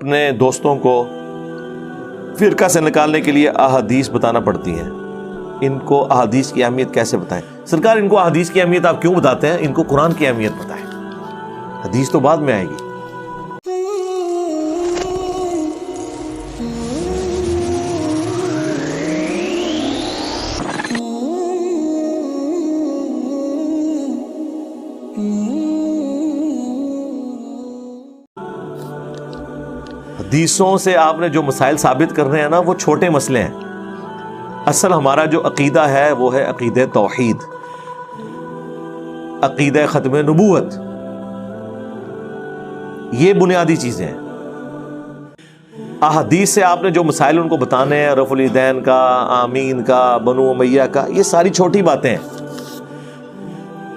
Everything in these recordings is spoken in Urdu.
اپنے دوستوں کو فرقہ سے نکالنے کے لیے احادیث بتانا پڑتی ہیں. ان کو احادیث کی اہمیت کیسے بتائیں؟ سرکار ان کو احادیث کی اہمیت آپ کیوں بتاتے ہیں؟ ان کو قرآن کی اہمیت بتائیں، حدیث تو بعد میں آئے گی. حدیثوں سے آپ نے جو مسائل ثابت کر رہے ہیں نا، وہ چھوٹے مسئلے ہیں. اصل ہمارا جو عقیدہ ہے وہ ہے عقیدہ توحید، عقیدہ ختم نبوت. یہ بنیادی چیزیں ہیں. احادیث سے آپ نے جو مسائل ان کو بتانے ہیں، رفع الیدین کا، آمین کا، بنو امیہ کا، یہ ساری چھوٹی باتیں ہیں.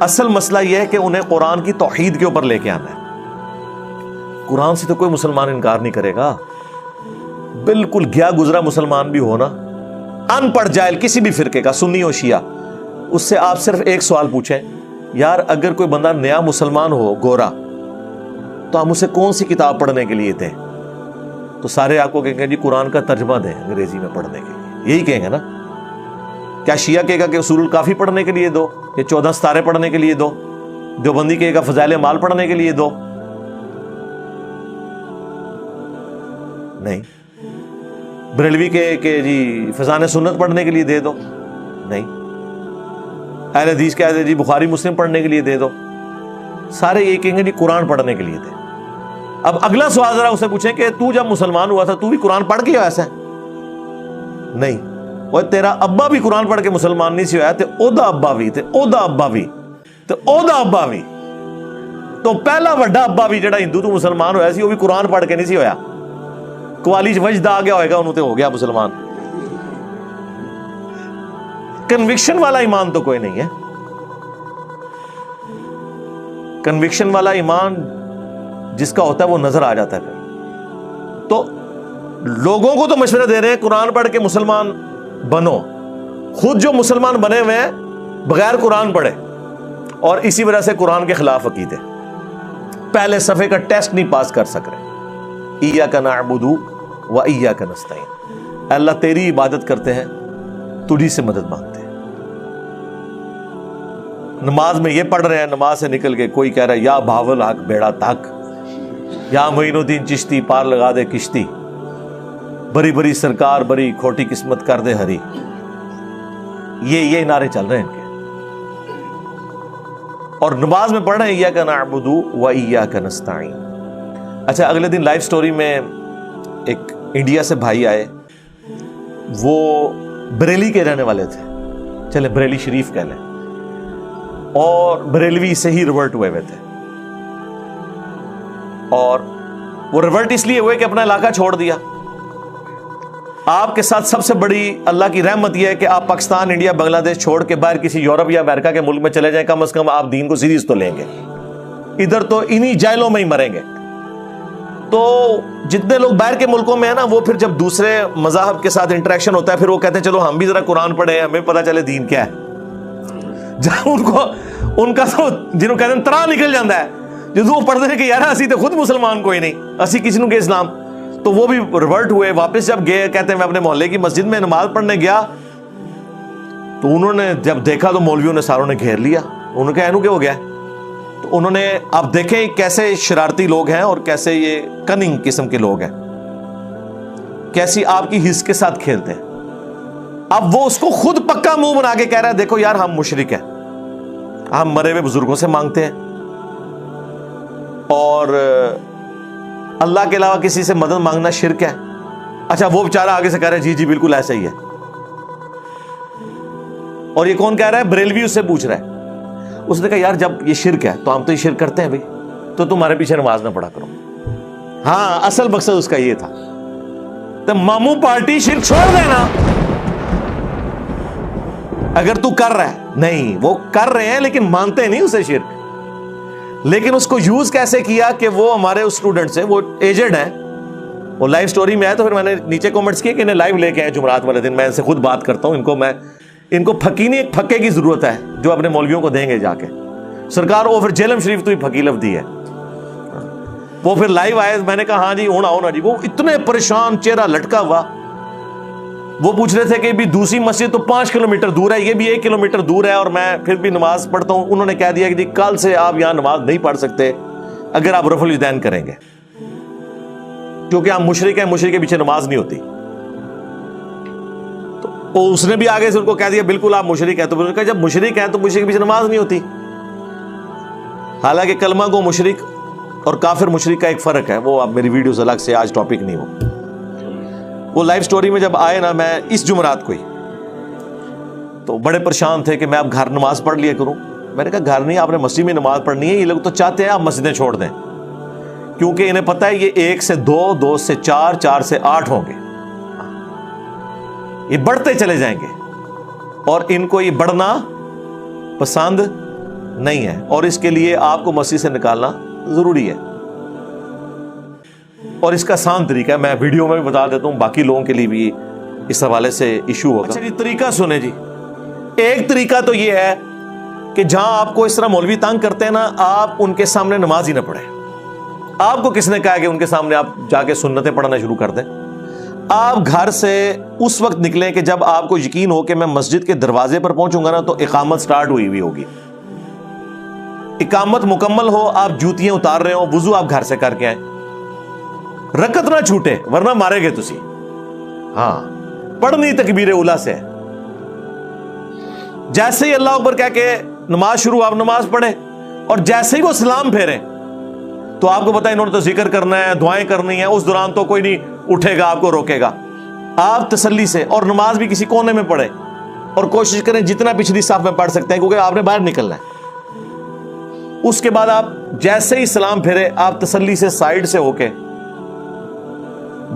اصل مسئلہ یہ ہے کہ انہیں قرآن کی توحید کے اوپر لے کے آنا ہے. قرآن سے تو کوئی مسلمان انکار نہیں کرے گا. بالکل گیا گزرا مسلمان بھی ہو نا، ان پڑھ جاہل کسی بھی فرقے کا، سنی ہو شیعہ، اس سے آپ صرف ایک سوال پوچھیں، یار اگر کوئی بندہ نیا مسلمان ہو گورا تو ہم اسے کون سی کتاب پڑھنے کے لیے دیں؟ تو سارے آپ کو کہیں گے جی قرآن کا ترجمہ دیں انگریزی میں پڑھنے کے لیے. یہی کہیں گے نا. کیا شیعہ کہے گا کہ اصول الکافی پڑھنے کے لیے دو، یا 14 ستارے پڑھنے کے لیے دو؟ دیوبندی کہے گا فضائل اعمال پڑھنے کے لیے دو؟ نہیں. بریلوی کہ جی فضان سنت پڑھنے کے لیے دے دو؟ نہیں. اہل حدیث کہتے ہیں جی بخاری مسلم پڑھنے کے لیے دے دو. سارے یہ کہیں گے جی قرآن پڑھنے کے لیے دے. اب اگلا سوال ذرا اسے پوچھیں کہ تو جب مسلمان ہوا تھا تو بھی قرآن پڑھ کے ایسا ہے؟ نہیں. اور تیرا ابا بھی قرآن پڑھ کے مسلمان نہیں سی ہوا تے اودا ابا بھی تے اودا ابا بھی تے اودا ابا بھی. تو پہلا وڈا ابا بھی جڑا ہندو تو مسلمان ہوا سی وہ بھی قرآن پڑھ کے نہیں سی ہویا. قوالی وجد آ گیا ہوئے گا انہوں تے ہو گیا مسلمان. کنوکشن والا ایمان تو کوئی نہیں ہے. کنوکشن والا ایمان جس کا ہوتا ہے وہ نظر آ جاتا ہے. پھر تو لوگوں کو تو مشورہ دے رہے ہیں قرآن پڑھ کے مسلمان بنو، خود جو مسلمان بنے ہوئے ہیں بغیر قرآن پڑھے اور اسی وجہ سے قرآن کے خلاف عقیدے، پہلے صفحے کا ٹیسٹ نہیں پاس کر سک رہے. ایاک نعبد و ایاک نستعین، اللہ تیری عبادت کرتے ہیں، تجھی سے مدد مانگتے ہیں. نماز میں یہ پڑھ رہے ہیں، نماز سے نکل کے کوئی کہہ رہا ہے یا بھاول حق بیڑا تک، یا معین الدین چشتی پار لگا دے کشتی، بری بری سرکار بری کھوٹی قسمت کر دے ہری. یہ نعرے چل رہے ہیں ان کے. اور نماز میں پڑھ رہے ہیں ایاک نعبد و ایاک نستعین. اچھا، اگلے دن لائف سٹوری میں ایک انڈیا سے بھائی آئے، وہ بریلی کے رہنے والے تھے، چلے بریلی شریف کہہ لیں، اور بریلوی سے ہی ریورٹ ہوئے تھے. اور وہ ریورٹ اس لیے ہوئے کہ اپنا علاقہ چھوڑ دیا. آپ کے ساتھ سب سے بڑی اللہ کی رحمت یہ ہے کہ آپ پاکستان، انڈیا، بنگلہ دیش چھوڑ کے باہر کسی یورپ یا امریکہ کے ملک میں چلے جائیں، کم از کم آپ دین کو سیریز تو لیں گے. ادھر تو انہی جیلوں میں ہی مریں گے. تو جتنے لوگ باہر کے ملکوں میں ہیں نا، وہ پھر جب دوسرے مذاہب کے ساتھ انٹریکشن ہوتا ہے پھر وہ کہتے ہیں چلو ہم بھی ذرا قرآن پڑھیں، ہمیں پتہ چلے دین کیا ہے. جب ان کا تو جنہوں کہتے ہیں ترا نکل جاتا ہے جدو وہ پڑھتے ہیں کہ یار اسی تو خود مسلمان کوئی نہیں، اسی کسی کے اسلام. تو وہ بھی ریورٹ ہوئے. واپس جب گئے، کہتے ہیں میں اپنے محلے کی مسجد میں نماز پڑھنے گیا تو انہوں نے جب دیکھا تو مولویوں نے ساروں نے گھیر لیا. انہوں نے کہا اینو کیا ہو گیا؟ تو انہوں نے، آپ دیکھیں کیسے شرارتی لوگ ہیں اور کیسے یہ کننگ قسم کے لوگ ہیں، کیسی آپ کی حس کے ساتھ کھیلتے ہیں. اب وہ اس کو خود پکا منہ بنا کے کہہ رہا ہے دیکھو یار ہم مشرک ہیں، ہم مرے ہوئے بزرگوں سے مانگتے ہیں اور اللہ کے علاوہ کسی سے مدد مانگنا شرک ہے. اچھا، وہ بیچارہ آگے سے کہہ رہا ہے جی بالکل ایسا ہی ہے. اور یہ کون کہہ رہا ہے؟ بریلوی اس سے پوچھ رہا ہے. اس نے کہا یار جب یہ شرک ہے تو ہم تو یہ شرک کرتے ہیں بھائی، تو تمہارے پیچھے نماز نہ پڑھا کرو. ہاں، اصل مقصد اس کا یہ تھا. تو ماموں پارٹی شرک چھوڑ دینا اگر تو کر رہا ہے. نہیں، وہ کر رہے ہیں لیکن مانتے نہیں اسے شرک. لیکن اس کو یوز کیسے کیا کہ وہ ہمارے اسٹوڈنٹس ہیں، وہ ایجڈ ہیں، وہ لائیو سٹوری میں آئے تو پھر میں نے نیچے کومنٹس کیے کہ انہیں لائیو لے کے آئے جمعرات والے دن. میں ان سے خود بات کرتا ہوں. ان کو پھکی نہیں، ایک پھکے کی ضرورت ہے جو اپنے مولویوں کو دیں گے جا کے. سرکار وہ پھر جیلم شریف تو ہی پھکی لفظ دی ہے. وہ پھر لائیو آئے, میں نے کہا ہاں جی ہونا ہونا جی. وہ اتنے پریشان, چہرہ لٹکا ہوا. وہ پوچھ رہے تھے کہ بھی دوسری مسجد تو 5 کلومیٹر دور ہے, یہ بھی 1 کلومیٹر دور ہے, اور میں پھر بھی نماز پڑھتا ہوں. انہوں نے کہہ دیا کہ جی کل سے آپ یہاں نماز نہیں پڑھ سکتے اگر آپ رفع الیدین کریں گے, کیونکہ آپ مشرک ہیں, مشرک کے پیچھے نماز نہیں ہوتی. تو اس نے بھی آگے سے ان کو کہہ دیا بالکل آپ مشرک ہیں. تو انہوں نے کہا جب مشرک ہیں تو مشرک کے پیچھے نماز نہیں ہوتی. حالانکہ کلمہ گو مشرک اور کافر مشرک کا ایک فرق ہے, وہ اب میری ویڈیوز الگ سے, آج ٹاپک نہیں. وہ لائیو سٹوری میں جب آئے نا, میں اس جمعرات کو ہی, تو بڑے پریشان تھے کہ میں اب گھر نماز پڑھ لیا کروں. میں نے کہا گھر نہیں, آپ نے مسجد میں نماز پڑھنی ہے. یہ لوگ تو چاہتے ہیں آپ مسجدیں چھوڑ دیں, کیونکہ انہیں پتہ ہے یہ 1 سے 2, 2 سے 4, 4 سے 8 ہوں گے, یہ بڑھتے چلے جائیں گے, اور ان کو یہ بڑھنا پسند نہیں ہے, اور اس کے لیے آپ کو مسجد سے نکالنا ضروری ہے. اور اس کا آسان طریقہ ہے, میں ویڈیو میں بھی بتا دیتا ہوں, باقی لوگوں کے لیے بھی اس حوالے سے ایشو ہوگا. اچھا جی, طریقہ سنیں جی. ایک طریقہ تو یہ ہے کہ جہاں آپ کو اس طرح مولوی تنگ کرتے ہیں نا, آپ ان کے سامنے نماز ہی نہ پڑھیں. آپ کو کس نے کہا کہ ان کے سامنے آپ جا کے سنتیں پڑھنا شروع کر دیں؟ آپ گھر سے اس وقت نکلیں کہ جب آپ کو یقین ہو کہ میں مسجد کے دروازے پر پہنچوں گا نا تو اقامت سٹارٹ ہوئی ہوئی ہوگی. اقامت مکمل ہو, آپ جوتیاں اتار رہے ہو, وضو آپ گھر سے کر کے آئیں, رکعت نہ چھوٹے ورنہ مارے گے تسی. ہاں, پڑھنی تکبیر اولا سے. جیسے ہی اللہ اکبر کہہ کے نماز شروع, آپ نماز پڑھیں, اور جیسے ہی وہ سلام پھیریں تو آپ کو پتا ہے انہوں نے تو ذکر کرنا ہے, دعائیں کرنی ہیں, اس دوران تو کوئی نہیں اٹھے گا آپ کو روکے گا. آپ تسلی سے, اور نماز بھی کسی کونے میں پڑھیں, اور کوشش کریں جتنا پچھلی صف میں پڑھ سکتے ہیں, کیونکہ آپ نے باہر نکلنا ہے. اس کے بعد آپ جیسے ہی سلام پھیرے, آپ تسلی سے سائیڈ سے ہو کے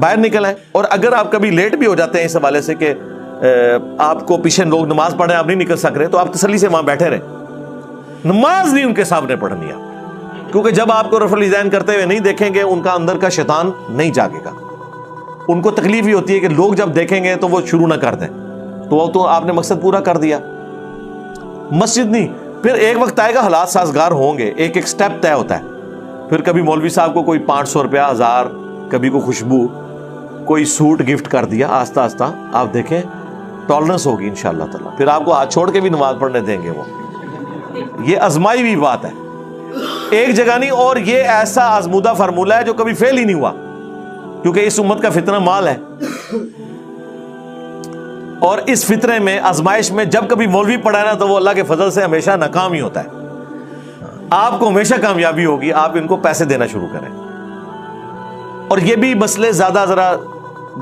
باہر نکل آئیں. اور اگر آپ کبھی لیٹ بھی ہو جاتے ہیں اس حوالے سے کہ آپ کو پیچھے لوگ نماز پڑھیں, آپ نہیں نکل سک رہے, تو آپ تسلی سے وہاں بیٹھے رہیں. نماز نہیں ان کے سامنے پڑھنی آپ, کیونکہ جب آپ کو رفع الیدین کرتے ہوئے نہیں دیکھیں گے, ان کا اندر کا شیطان نہیں جاگے گا. ان کو تکلیف ہی ہوتی ہے کہ لوگ جب دیکھیں گے تو وہ شروع نہ کر دیں, تو وہ تو آپ نے مقصد پورا کر دیا. مسجد نہیں, پھر ایک وقت آئے گا حالات سازگار ہوں گے, ایک ایک سٹیپ طے ہوتا ہے. پھر کبھی مولوی صاحب کو کوئی 500 روپیہ, 1000, کبھی کو خوشبو, کوئی سوٹ گفٹ کر دیا. آہستہ آہستہ آپ دیکھیں ٹالرنس ہوگی انشاءاللہ تعالی. پھر آپ کو ہاتھ چھوڑ کے بھی نماز پڑھنے دیں گے. وہ یہ آزمائی ہوئی بات ہے, ایک جگہ نہیں. اور یہ ایسا آزمودہ فارمولہ ہے جو کبھی فیل ہی نہیں ہوا, کیونکہ اس امت کا فتنہ مال ہے. اور اس فطرے میں, آزمائش میں جب کبھی مولوی پڑھا ہے نا, تو وہ اللہ کے فضل سے ہمیشہ ناکام ہی ہوتا ہے. آپ کو ہمیشہ کامیابی ہوگی, آپ ان کو پیسے دینا شروع کریں. اور یہ بھی مسئلے زیادہ ذرا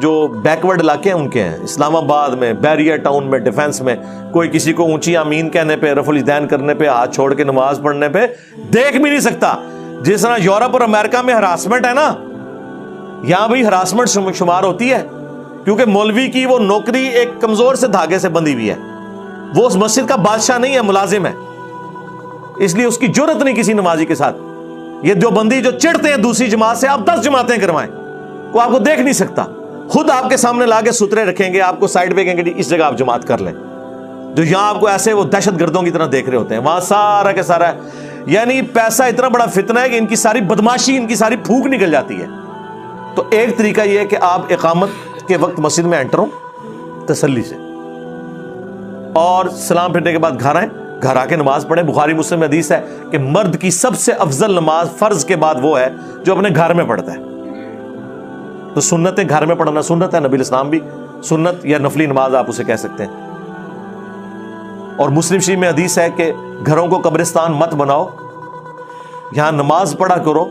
جو بیکورڈ علاقے ہیں ان کے ہیں. اسلام آباد میں, بیریا ٹاؤن میں, ڈیفنس میں, کوئی کسی کو اونچی آمین کہنے پہ, رفع الیدین کرنے پہ, ہاتھ چھوڑ کے نماز پڑھنے پہ دیکھ بھی نہیں سکتا. جس طرح یورپ اور امریکہ میں ہراسمنٹ ہے نا, یہاں بھی ہراسمنٹ شمار ہوتی ہے, کیونکہ مولوی کی وہ نوکری ایک کمزور سے دھاگے سے بندھی ہوئی ہے. وہ اس مسجد کا بادشاہ نہیں ہے, ملازم ہے, اس لیے اس کی جرت نہیں کسی نمازی کے ساتھ. یہ دیوبندی جو چڑھتے ہیں دوسری جماعت سے, آپ 10 جماعتیں کروائیں, وہ آپ کو دیکھ نہیں سکتا. خود آپ کے سامنے لا کے سترے رکھیں گے, آپ کو سائڈ پہ کہیں گے اس جگہ آپ جماعت کر لیں. جو یہاں آپ کو ایسے وہ دہشت گردوں کی طرح دیکھ رہے ہوتے ہیں, وہاں سارا کے سارا ہے. یعنی پیسہ اتنا بڑا فتنہ ہے کہ ان کی ساری بدماشی, ان کی ساری پھوک نکل جاتی ہے. تو ایک طریقہ یہ ہے کہ آپ اقامت کے وقت مسجد میں انٹر ہوں تسلی سے, اور سلام پھرنے کے بعد گھر آئیں, گھر آ کے نماز پڑھیں. بخاری مسلم میں حدیث ہے کہ مرد کی سب سے افضل نماز فرض کے بعد وہ ہے جو اپنے گھر میں پڑھتا ہے. تو سنت ہے, گھر میں پڑھنا سنت ہے, نبی الاسلام بھی سنت یا نفلی نماز آپ اسے کہہ سکتے ہیں. اور مسلم شریف میں حدیث ہے کہ گھروں کو قبرستان مت بناؤ, یہاں نماز پڑھا کرو,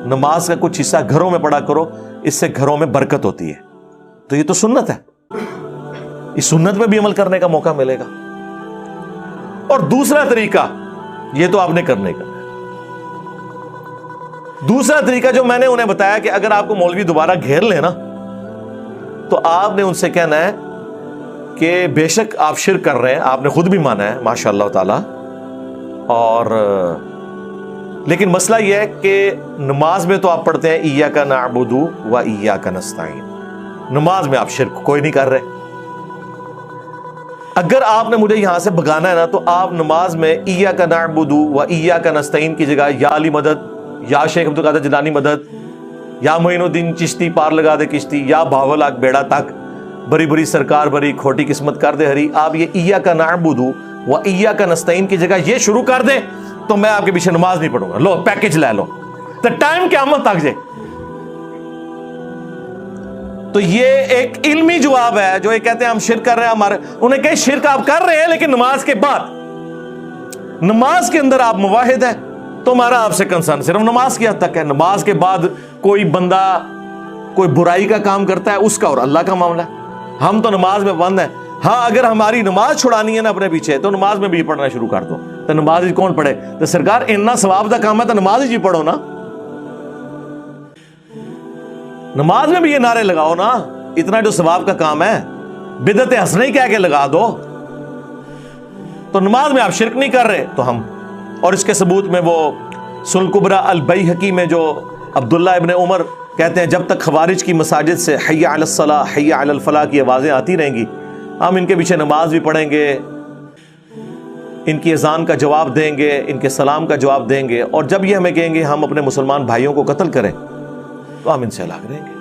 نماز کا کچھ حصہ گھروں میں پڑھا کرو, اس سے گھروں میں برکت ہوتی ہے. تو یہ تو سنت ہے, اس سنت میں بھی عمل کرنے کا موقع ملے گا. اور دوسرا طریقہ یہ تو آپ نے کرنے کا. دوسرا طریقہ جو میں نے انہیں بتایا کہ اگر آپ کو مولوی دوبارہ گھیر لے نا, تو آپ نے ان سے کہنا ہے کہ بے شک آپ شرک کر رہے ہیں, آپ نے خود بھی مانا ہے ماشاء اللہ تعالی, اور لیکن مسئلہ یہ ہے کہ نماز میں تو آپ پڑھتے ہیں ایاک نعبد و ایاک نستعین, نماز میں آپ شرک کوئی نہیں کر رہے. اگر آپ نے مجھے یہاں سے بھگانا ہے نا, تو آپ نماز میں ایاک نعبد و ایاک نستعین کی جگہ یا علی مدد, یا شیخ عبد القادر جیلانی مدد, یا معین چشتی پار لگا دے کشتی، یا بھاول آگ بیڑا تک، بری بری سرکار بری کھوٹی قسمت کر دے ہری. آپ یہ ایاک نعبد و ایاک نستعین کی جگہ یہ شروع کر دیں تو میں آپ کے پیچھے نماز نہیں پڑھوں گا. لو پیکج لے لو تو ٹائم قیامت تک جائے. تو یہ ایک علمی جواب ہے. جو یہ کہتے ہیں ہم شرک کر رہے ہیں، ہمارے انہیں کہیں شرک آپ کر رہے ہیں لیکن نماز کے بعد، نماز کے اندر آپ موحد ہیں تو ہمارا آپ سے کنسرن صرف نماز کی حد تک ہے. نماز کے بعد کوئی بندہ کوئی برائی کا کام کرتا ہے اس کا اور اللہ کا معاملہ ہے. ہم تو نماز میں بند ہیں. ہاں اگر ہماری نماز چھڑانی ہے نا اپنے پیچھے تو نماز میں بھی پڑھنا شروع کر دو. تو نماز ہی کون پڑھے؟ تو سرکار اتنا ثواب کا کام ہے تو نماز ہی پڑھو نا. نماز میں بھی یہ نعرے لگاؤ نا، اتنا جو ثواب کا کام ہے بدعت حسنہ ہی کہہ کے لگا دو. تو نماز میں آپ شرک نہیں کر رہے تو ہم، اور اس کے ثبوت میں وہ سنن کبریٰ البیہقی میں جو عبداللہ ابن عمر کہتے ہیں جب تک خوارج کی مساجد سے حی علی الصلاۃ حی علی الفلاح کی آوازیں آتی رہیں گی، ہم ان کے پیچھے نماز بھی پڑھیں گے، ان کی اذان کا جواب دیں گے، ان کے سلام کا جواب دیں گے، اور جب یہ ہمیں کہیں گے ہم اپنے مسلمان بھائیوں کو قتل کریں تو ہم ان سے الگ رہیں گے.